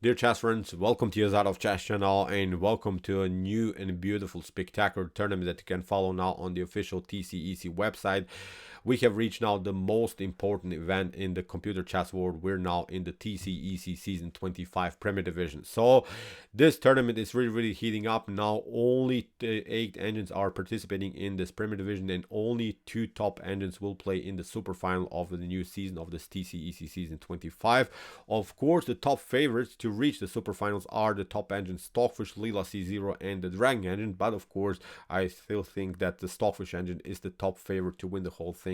Dear chess friends, welcome to your Out of Chess channel and welcome to a new and beautiful spectacular tournament that you can follow now on the official TCEC website. We have reached now the most important event in the computer chess world. We're now in the TCEC Season 25 Premier Division. So this tournament is really heating up. Now only 8 engines are participating in this Premier Division and only 2 top engines will play in the super final of the new season of this TCEC Season 25. Of course, the top favorites to reach the super finals are the top engines Stockfish, Leela C0 and the Dragon engine, but of course I still think that the Stockfish engine is the top favorite to win the whole thing.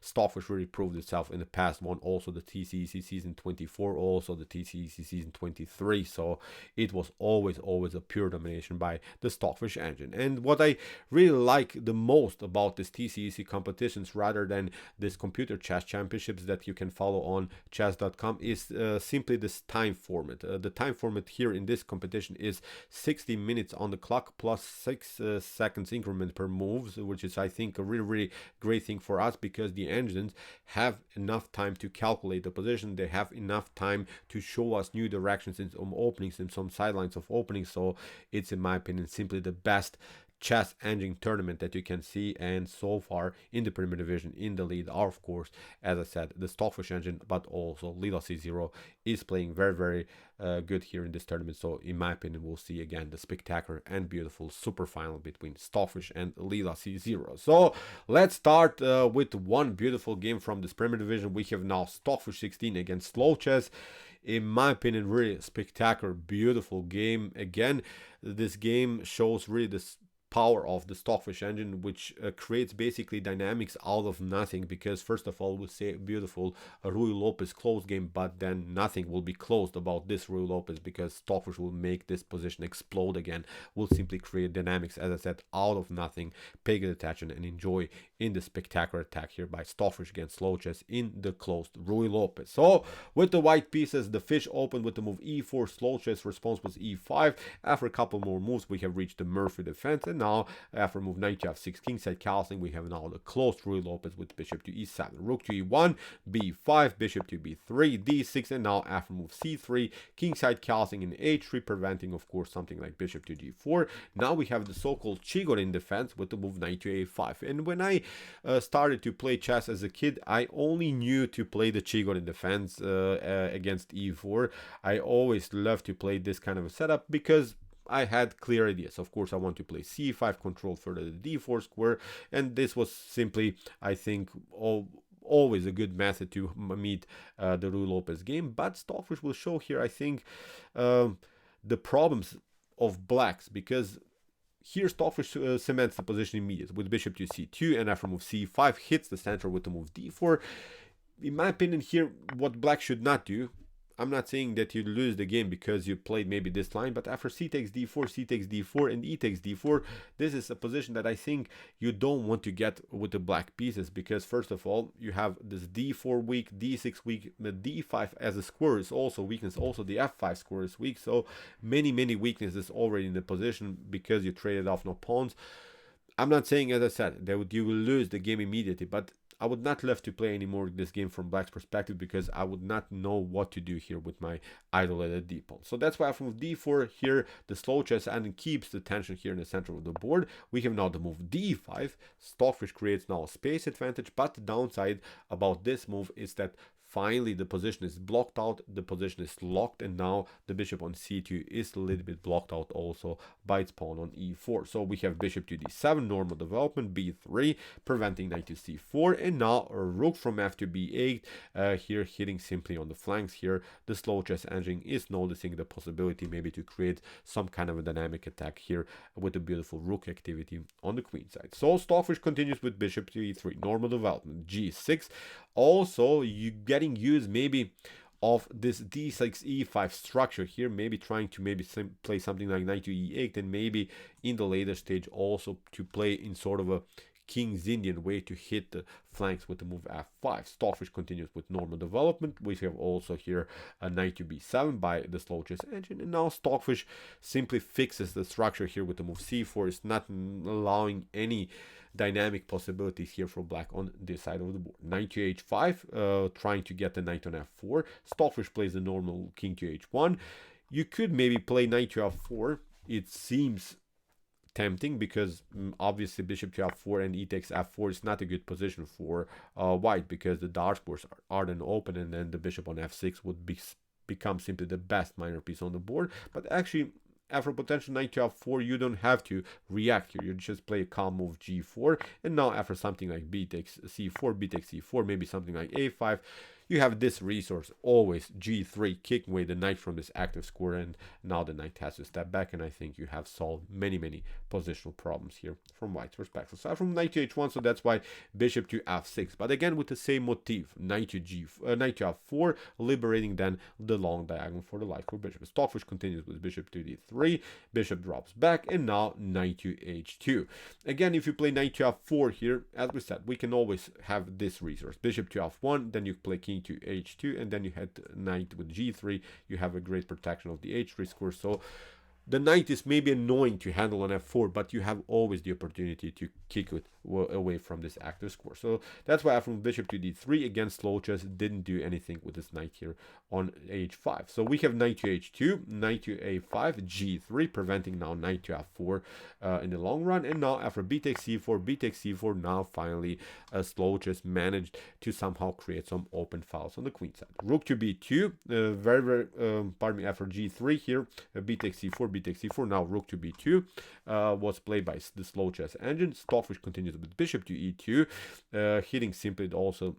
Stockfish really proved itself in the past, won also the TCEC season 24, also the TCEC season 23, so it was always a pure domination by the Stockfish engine. And what I really like the most about this TCEC competitions rather than this computer chess championships that you can follow on chess.com is simply this time format. The time format here in this competition is 60 minutes on the clock plus 6 seconds increment per moves, which is I think a really great thing for us because the engines have enough time to calculate the position. They have enough time to show us new directions in some openings and some sidelines of openings. So it's in my opinion simply the best chess engine tournament that you can see, and so far in the Premier Division in the lead are of course, as I said, the Stockfish engine, but also Leela C0 is playing very good here in this tournament. So in my opinion we'll see again the spectacular and beautiful super final between Stockfish and Leela C0. So let's start with one beautiful game from this Premier Division. We have now Stockfish 16 against SlowChess. In my opinion, really spectacular, beautiful game. Again, this game shows really this power of the Stockfish engine, which creates basically dynamics out of nothing, because first of all we say beautiful Rui Lopez closed game, but then nothing will be closed about this Rui Lopez because Stockfish will make this position explode again, will simply create dynamics, as I said, out of nothing. Pay good attention and enjoy in the spectacular attack here by Stockfish against SlowChess in the closed Rui Lopez. So with the white pieces, the fish opened with the move e4, SlowChess response was e5. After a couple more moves we have reached the Murphy defense, and now after move knight to f6, kingside castling, we have now the closed Rui Lopez with bishop to e7, rook to e1, b5, bishop to b3, d6, and now after move c3, kingside castling in h3, preventing of course something like bishop to g4. Now we have the so-called Chigorin defense with the move knight to a5. And when I started to play chess as a kid, I only knew to play the Chigorin defense against e4. I always loved to play this kind of a setup because I had clear ideas. Of course, I want to play c5, control further the d4 square, and this was simply, I think, always a good method to meet the Rui Lopez game. But Stockfish will show here, I think, the problems of blacks, because here Stockfish cements the position immediately with bishop to c2, and after move c5 hits the center with the move d4. In my opinion here, what black should not do, I'm not saying that you lose the game because you played maybe this line, but after c takes d4, c takes d4, and e takes d4, this is a position that I think you don't want to get with the black pieces, because first of all, you have this d4 weak, d6 weak, the d5 as a square is also weakness, also the f5 square is weak, so many weaknesses already in the position because you traded off no pawns. I'm not saying, as I said, that you will lose the game immediately, but I would not love to play anymore this game from black's perspective because I would not know what to do here with my idolated d-pawn. So that's why from d4 here, the SlowChess and keeps the tension here in the center of the board. We have now the move d5. Stockfish creates now a space advantage, but the downside about this move is that finally the position is blocked out, the position is locked, and now the bishop on c2 is a little bit blocked out also by its pawn on e4. So we have bishop to d7, normal development, b3, preventing knight to c4, and now a rook from f to b8, here hitting simply on the flanks here. The SlowChess engine is noticing the possibility maybe to create some kind of a dynamic attack here with a beautiful rook activity on the queen side. So Stockfish continues with bishop to e3, normal development, g6. Also, you getting used maybe of this d6 e5 structure here, maybe trying to play something like knight to e8, and maybe in the later stage also to play in sort of a King's Indian way to hit the flanks with the move f5. Stockfish continues with normal development. We have also here a knight to b7 by the SlowChess engine, and now Stockfish simply fixes the structure here with the move c4. It's not allowing any dynamic possibilities here for black on this side of the board. Knight to h5, trying to get the knight on f4. Stockfish plays the normal king to h1. You could maybe play knight to f4. It seems tempting because obviously bishop to f4 and e takes f4 is not a good position for white, because the dark squares are then open, and then the bishop on f6 would become simply the best minor piece on the board. But actually, after potential knight to f4, you don't have to react here. You just play a calm move g4, and now after something like b takes c4, b takes c4, maybe something like a5, you have this resource, always g3, kicking away the knight from this active square, and now the knight has to step back, and I think you have solved many positional problems here from white's perspective. So from knight to h1, so that's why bishop to f6, but again with the same motif, knight to f4, liberating then the long diagonal for the light square bishop. Stockfish continues with bishop to d3, bishop drops back, and now knight to h2. Again, if you play knight to f4 here, as we said, we can always have this resource, bishop to f1, then you play king to h2, and then you head knight with g3. You have a great protection of the h3 square. So the knight is maybe annoying to handle on f4, but you have always the opportunity to kick it away from this active square. So that's why from bishop to d3, again, SlowChess didn't do anything with this knight here on h5. So we have knight to h2, knight to a5, g3, preventing now knight to f4 in the long run. And now after b takes c4, b takes c4, now finally SlowChess managed to somehow create some open files on the queen side. Rook to b2, pardon me, after g3 here, b takes c4, b takes c4, now rook to b2 was played by the SlowChess engine. Stockfish continues with bishop to e2, hitting simply also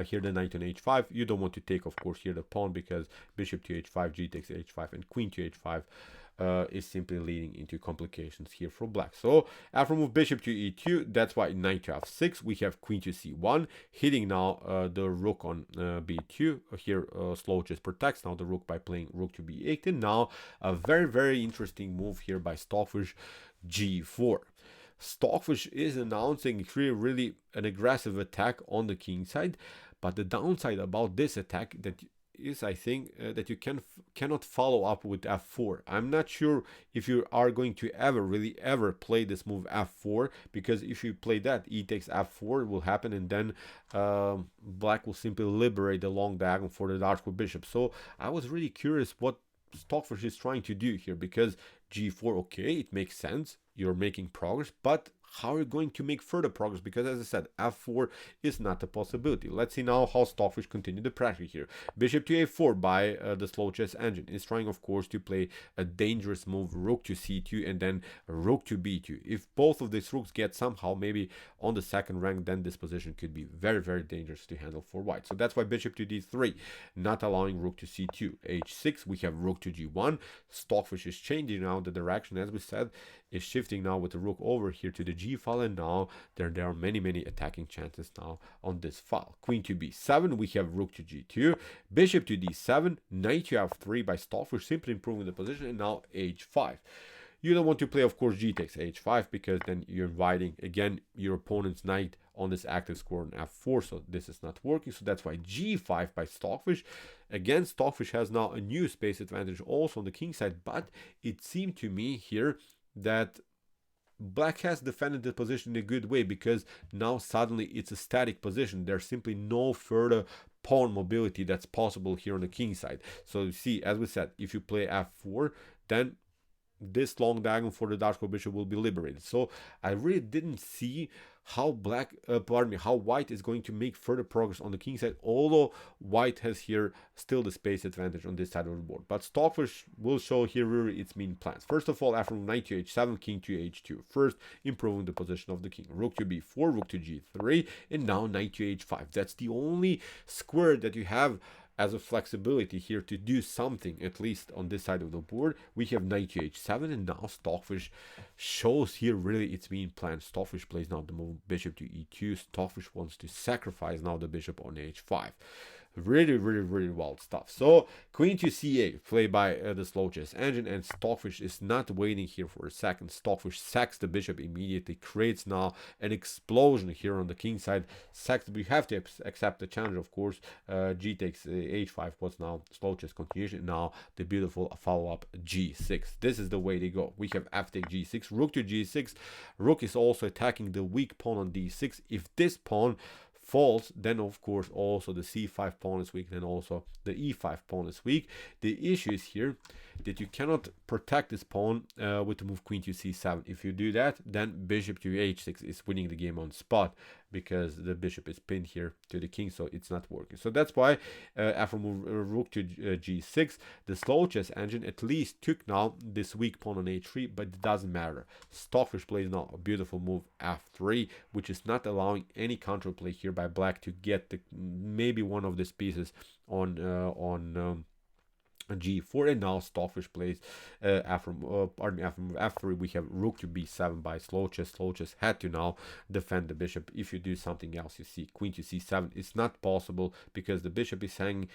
here the knight on h5. You don't want to take, of course, here the pawn, because bishop to h5, g takes h5, and queen to h5 is simply leading into complications here for black. So after move bishop to e2, that's why knight to f6, we have queen to c1, hitting now the rook on b2. Here SlowChess protects now the rook by playing rook to b8, and now a very interesting move here by Stockfish, g4. Stockfish is announcing really an aggressive attack on the king side, but the downside about this attack that is, I think, that you cannot follow up with f4. I'm not sure if you are going to ever play this move f4, because if you play that, e takes f4 will happen, and then black will simply liberate the long diagonal for the dark square bishop. So I was really curious what Stockfish is trying to do here, because g4, okay, it makes sense, you're making progress, but how are you going to make further progress? Because as I said, f4 is not a possibility. Let's see now how Stockfish continue the pressure here. Bishop to a4 by the SlowChess engine is trying, of course, to play a dangerous move, rook to c2, and then rook to b2. If both of these rooks get somehow maybe on the second rank, then this position could be very dangerous to handle for white. So that's why bishop to d3, not allowing rook to c2. h6, we have rook to g1. Stockfish is changing now the direction, as we said, is shifting now with the rook over here to the g file, and now there are many attacking chances now on this file. Queen to b7, we have rook to g2, bishop to d7, knight to f3 by Stockfish, simply improving the position, and now h5. You don't want to play, of course, g takes h5, because then you're inviting again your opponent's knight on this active square on f4, so this is not working. So that's why g5 by Stockfish. Again, Stockfish has now a new space advantage also on the king side, but it seemed to me here that black has defended the position in a good way, because now suddenly it's a static position. There's simply no further pawn mobility that's possible here on the king side. So you see, as we said, if you play f4, then this long diagonal for the dark square bishop will be liberated. So I really didn't see how how white is going to make further progress on the king side, although white has here still the space advantage on this side of the board. But Stockfish will show here really its main plans. First of all, after knight to h7, king to h2, first improving the position of the king, rook to b4, rook to g3, and now knight to h5. That's the only square that you have as a flexibility here to do something, at least on this side of the board. We have knight to h7, and now Stockfish shows here really its main plan. Stockfish plays now the move bishop to e2. Stockfish wants to sacrifice now the bishop on h5. Really wild stuff. So queen to c8 played by the SlowChess engine, and Stockfish is not waiting here for a second. Stockfish sacks the bishop immediately, creates now an explosion here on the king side. Sacks, we have to accept the challenge, of course. G takes h5 was now SlowChess continuation. Now the beautiful follow-up g6. This is the way they go. We have f take g6, rook to g6. Rook is also attacking the weak pawn on d6. If this pawn falls, then of course also the c5 pawn is weak, and also the e5 pawn is weak. The issue is here that you cannot protect this pawn with the move queen to c7. If you do that, then bishop to h6 is winning the game on spot, because the bishop is pinned here to the king, so it's not working. So that's why after move rook to g6, the slow chess engine at least took now this weak pawn on h3, but it doesn't matter. Stockfish plays now a beautiful move f3, which is not allowing any counterplay here by black to get the maybe one of these pieces on g4. And now Stockfish plays after move f3, we have rook to b7 by slow chess. Slow chess had to now defend the bishop. If you do something else, you see queen to c7, it's not possible because the bishop is hanging.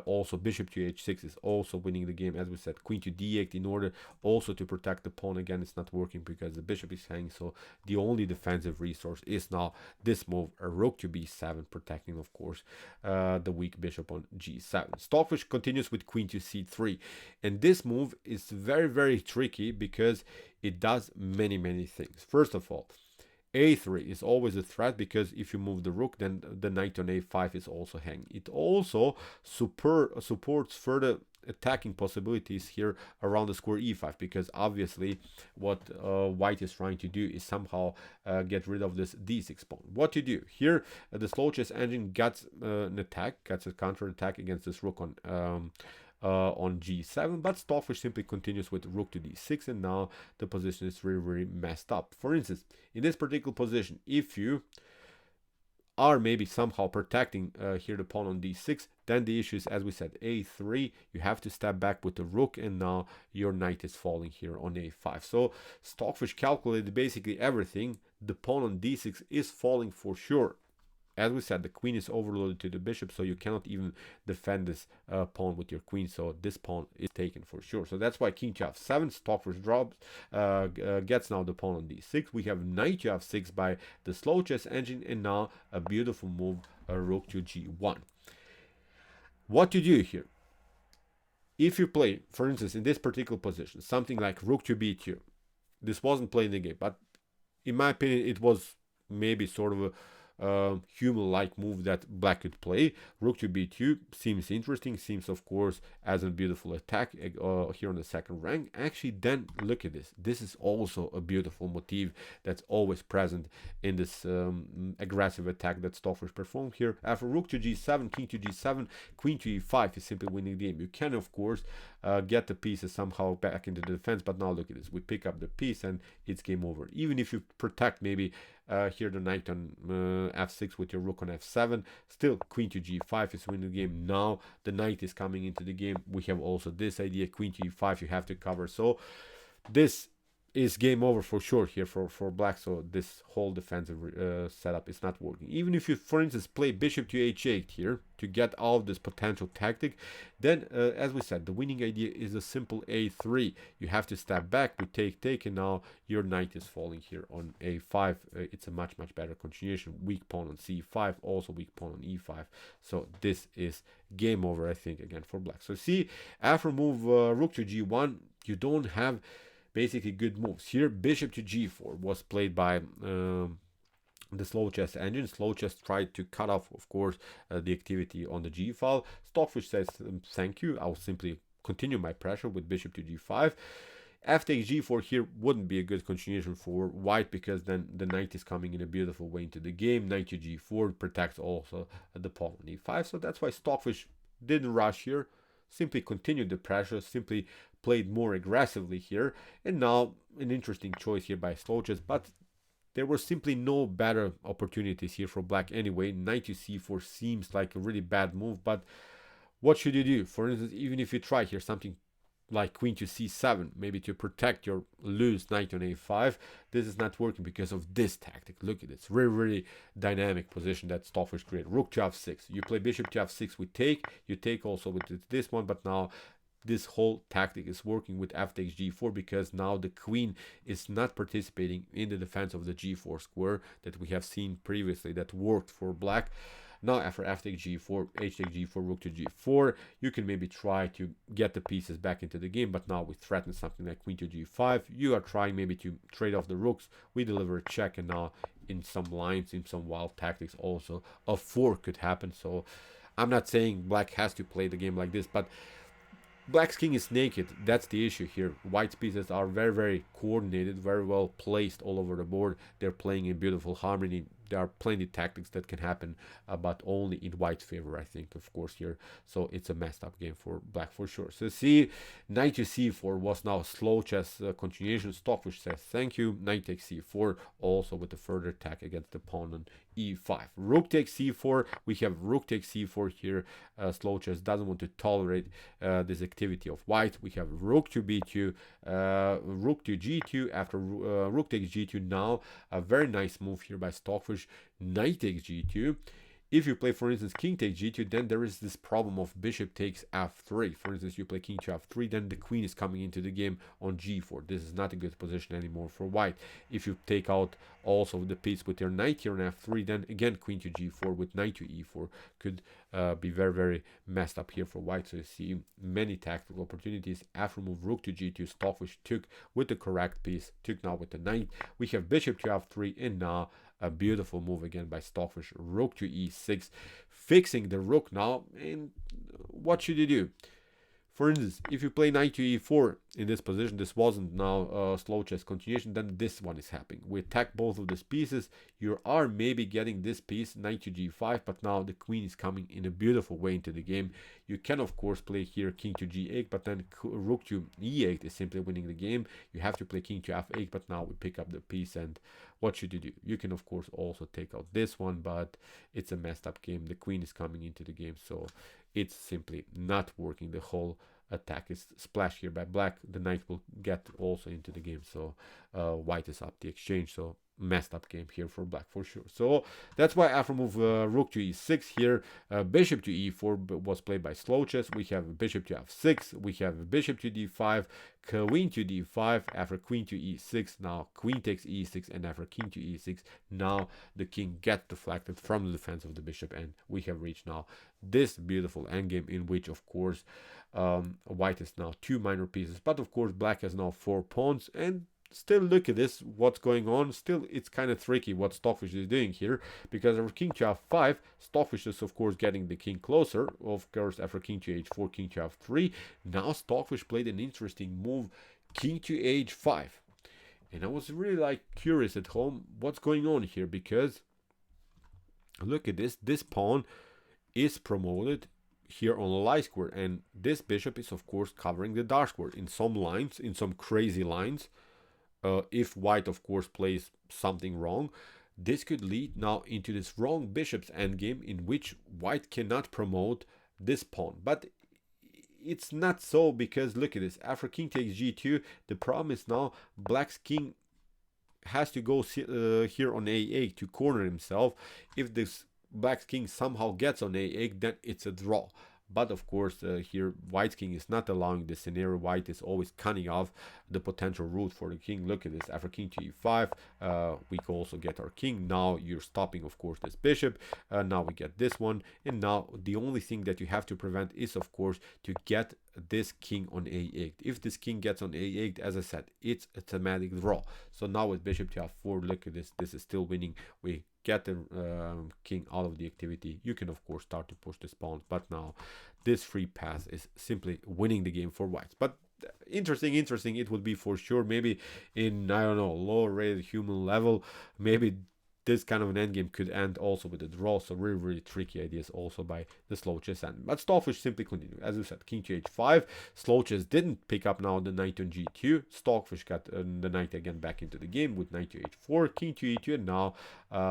Also bishop to h6 is also winning the game. As we said, queen to d8 in order also to protect the pawn. Again, it's not working because the bishop is hanging, so the only defensive resource is now this move, a rook to b7, protecting of course the weak bishop on g7. Stockfish continues with queen to c3, and this move is very tricky because it does many things. First of all, a3 is always a threat, because if you move the rook, then the knight on a5 is also hanging. It also supports further attacking possibilities here around the square e5, because obviously what white is trying to do is somehow get rid of this d6 pawn. What to do here? The slow chess engine gets gets a counter attack against this rook on g7, but Stockfish simply continues with rook to d6, and now the position is very messed up. For instance, in this particular position, if you are maybe somehow protecting here the pawn on d6, then the issue is, as we said, a3, you have to step back with the rook, and now your knight is falling here on a5. So Stockfish calculated basically everything. The pawn on d6 is falling for sure. As we said, the queen is overloaded to the bishop, so you cannot even defend this pawn with your queen, so this pawn is taken for sure. So that's why king to f7, Stockfish drops, gets now the pawn on d6. We have knight to f6 by the slow chess engine, and now a beautiful move, rook to g1. What to do here? If you play, for instance, in this particular position, something like rook to b2, this wasn't played in the game, but in my opinion, it was maybe sort of a human-like move that black could play. Rook to b2 seems interesting, seems of course as a beautiful attack here on the second rank. Actually, then look at this. This is also a beautiful motif that's always present in this aggressive attack that Stockfish performed here. After rook to g7, king to g7, queen to e5 is simply winning the game. You can of course get the pieces somehow back into the defense, but now look at this. We pick up the piece and it's game over. Even if you protect maybe here the knight on f6 with your rook on f7, still queen to g5 is winning the game. Now the knight is coming into the game. We have also this idea, queen to e5 you have to cover. So this is game over for sure here for black. So this whole defensive setup is not working. Even if you, for instance, play bishop to h8 here to get out of this potential tactic, then as we said, the winning idea is a simple a3. You have to step back, we take, and now your knight is falling here on a5. It's a much better continuation. Weak pawn on c5, also weak pawn on e5. So this is game over, I think, again for black. So see, after move rook to g1, you don't have basically good moves. Here bishop to g4 was played by the slow chess engine. Slow chess tried to cut off, of course, the activity on the g file. Stockfish says thank you, I'll simply continue my pressure with bishop to g5. F takes g4 here wouldn't be a good continuation for white, because then the knight is coming in a beautiful way into the game. Knight to g4 protects also the pawn on e5. So that's why Stockfish didn't rush here, simply continued the pressure, simply played more aggressively here. And now an interesting choice here by slow chess, but there were simply no better opportunities here for black anyway. Knight to c4 seems like a really bad move, but what should you do? For instance, even if you try here something like queen to c7, maybe to protect your loose knight on a5, this is not working because of this tactic. Look at this really dynamic position that Stockfish created. Rook to f6, you play bishop to f6 with take, you take also with this one, but now this whole tactic is working with f takes g4, because now the queen is not participating in the defense of the g4 square that we have seen previously that worked for black. Now after f takes g4, h takes g4, rook to g4, you can maybe try to get the pieces back into the game, but now we threaten something like queen to g5. You are trying maybe to trade off the rooks. We deliver a check, and now in some lines, in some wild tactics also, a 4 could happen. So I'm not saying black has to play the game like this, but Black's king is naked. That's the issue here. White's pieces are very, very coordinated, very well placed all over the board. They're playing in beautiful harmony. There are plenty of tactics that can happen, but only in White's favor, I think, of course, here. So it's a messed up game for Black for sure. So see, knight to c4 was now slow chess continuation. Stockfish says thank you. Knight takes c4, also with a further attack against the pawn on e5. Rook takes c4. We have rook takes c4 here. Slow chess doesn't want to tolerate this activity of white. We have rook to b2, rook to g2. After rook takes g2, now a very nice move here by Stockfish. Knight takes g2. If you play, for instance, king takes g2, then there is this problem of bishop takes f3. For instance, you play king to f3, then the queen is coming into the game on g4. This is not a good position anymore for white. If you take out also the piece with your knight here on f3, then again queen to g4 with knight to e4 could be very, very messed up here for white. So you see many tactical opportunities. After move rook to g2, Stockfish took with the correct piece, took now with the knight. We have bishop to f3, and now a beautiful move again by Stockfish. Rook to e6, fixing the rook now. And what should you do? For instance, if you play knight to e4 in this position, this wasn't now slow chess continuation, then this one is happening. We attack both of these pieces. You are maybe getting this piece, knight to g5, but now the queen is coming in a beautiful way into the game. You can, of course, play here king to g8, but then rook to e8 is simply winning the game. You have to play king to f8, but now we pick up the piece, and what should you do? You can, of course, also take out this one, but it's a messed up game. The queen is coming into the game, so it's simply not working. The whole attack is splashed here by black. The knight will get also into the game, so white is up the exchange. So messed up game here for black for sure. So that's why after move rook to e6 here, bishop to e4 was played by slow chess. We have bishop to f6, we have bishop to d5, queen to d5, after queen to e6, now queen takes e6, and after king to e6, now the king gets deflected from the defense of the bishop, and we have reached now this beautiful endgame in which, of course, white is now 2 minor pieces, but of course black has now 4 pawns. And still, look at this, what's going on. Still, it's kind of tricky what Stockfish is doing here, because after king to f5, Stockfish is of course getting the king closer. Of course, after king to h4, king to f3, now Stockfish played an interesting move, king to h5. And I was really like curious at home what's going on here, because look at this pawn is promoted here on the light square, and this bishop is of course covering the dark square in some lines, in some crazy lines. If white of course plays something wrong, this could lead now into this wrong bishop's endgame in which white cannot promote this pawn. But it's not so, because look at this, after king takes g2, the problem is now black's king has to go here on a8 to corner himself. If this black's king somehow gets on a8, then it's a draw. But of course, here white's king is not allowing this scenario. White is always cutting off the potential route for the king. Look at this, after king to e5, we can also get our king. Now you're stopping, of course, this bishop. Now we get this one, and now the only thing that you have to prevent is, of course, to get this king on a8. If this king gets on a8, as I said, it's a thematic draw. So now with bishop to f4, look at this, this is still winning. We get the king out of the activity. You can of course start to push this pawn, but now this free pass is simply winning the game for whites. But interesting it would be for sure, maybe in, I don't know, lower rated human level, maybe this kind of an endgame could end also with a draw. So really, really tricky ideas also by the slow chess end. But Stockfish simply continued. As we said, king to h5. Slow chess didn't pick up now the knight on g2. Stockfish got the knight again back into the game with knight to h4, king to e2, and now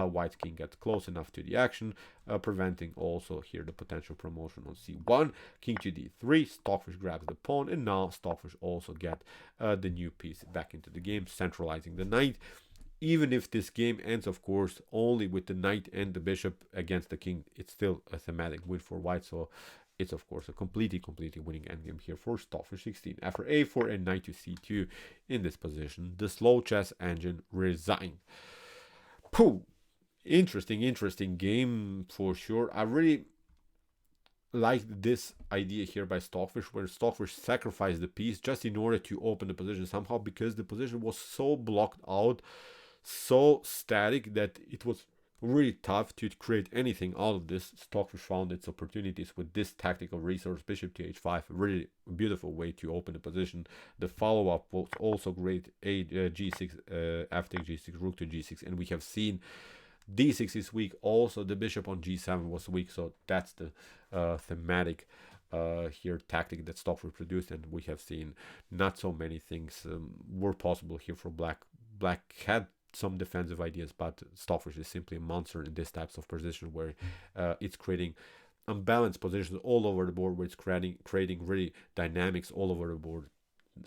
white's king gets close enough to the action, preventing also here the potential promotion on c1. King to d3. Stockfish grabs the pawn, and now Stockfish also get the new piece back into the game, centralizing the knight. Even if this game ends, of course, only with the knight and the bishop against the king, it's still a thematic win for white. So it's, of course, a completely winning endgame here for Stockfish 16. After a4 and knight to c2 in this position, the slow chess engine resigned. Pooh! Interesting game for sure. I really liked this idea here by Stockfish, where Stockfish sacrificed the piece just in order to open the position somehow, because the position was so blocked out. so static that it was really tough to create anything out of this. Stockfish found its opportunities with this tactical resource, bishop to h5, a really beautiful way to open the position. The follow-up was also great, g6, f take g6, rook to g6, and we have seen d6 is weak. Also, the bishop on g7 was weak, so that's the thematic here tactic that Stockfish produced, and we have seen not so many things were possible here for black. Black had some defensive ideas, but Stockfish is simply a monster in this types of position where it's creating unbalanced positions all over the board, where it's creating really dynamics all over the board.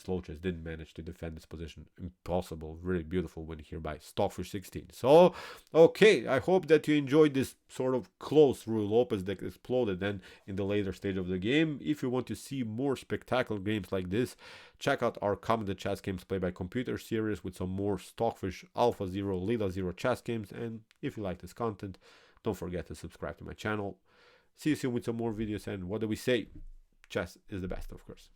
SlowChess didn't manage to defend this position. Impossible. Really beautiful win here by Stockfish 16. So, okay, I hope that you enjoyed this sort of close Ruy Lopez that exploded then in the later stage of the game. If you want to see more spectacular games like this, check out our commented chess games played by computer series with some more Stockfish Alpha Zero, Lila Zero chess games. And if you like this content, don't forget to subscribe to my channel. See you soon with some more videos, and what do we say? Chess is the best, of course.